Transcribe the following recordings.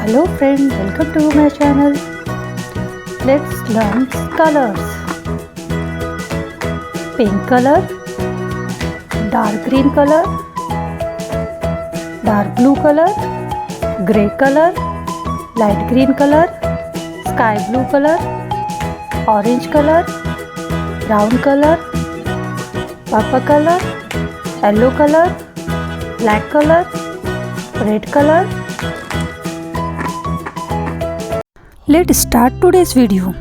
Hello friend, welcome to my channel. Let's learn colors. Pink color, dark green color, dark blue color, grey color, light green color, sky blue color, orange color, brown color, purple color, yellow color, black color, red color. Let's start today's video.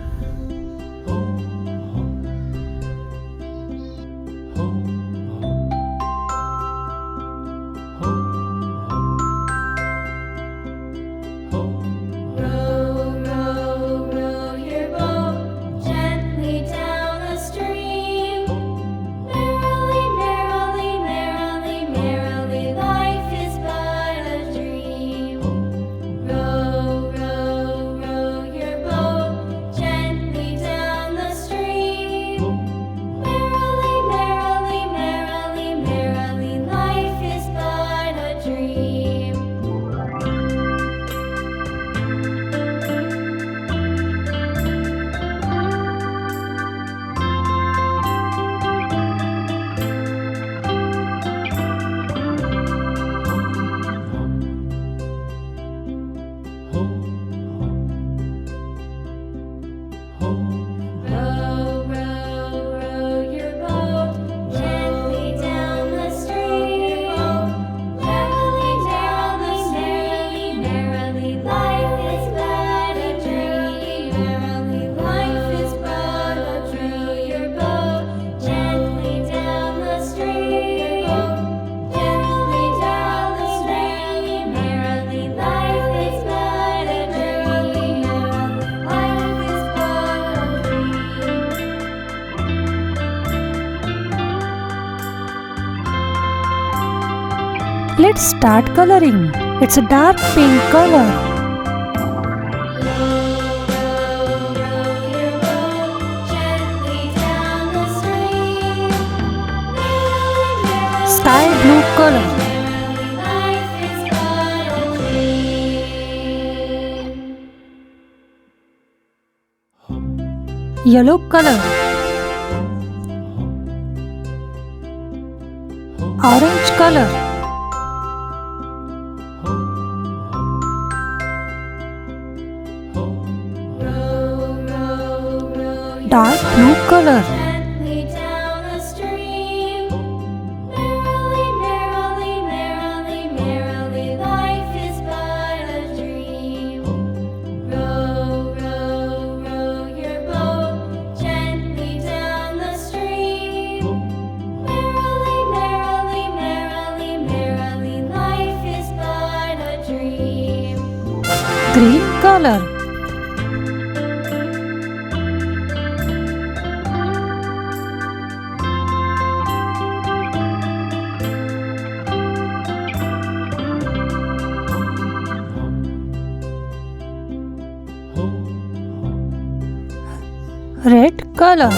Let's start coloring. It's a dark pink color. Sky blue color. Yellow color. Orange color. Dark blue color. Green color. Red color.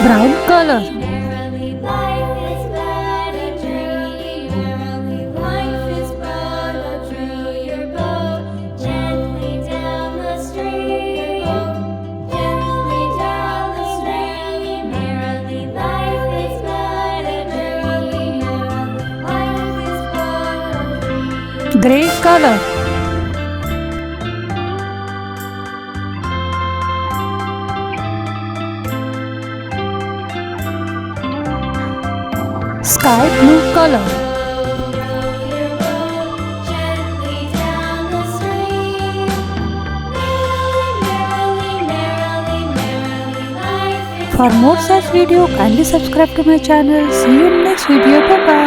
Brown color. Grey color. Sky blue color. For more such video, kindly subscribe to my channel. See you in next video. Bye bye.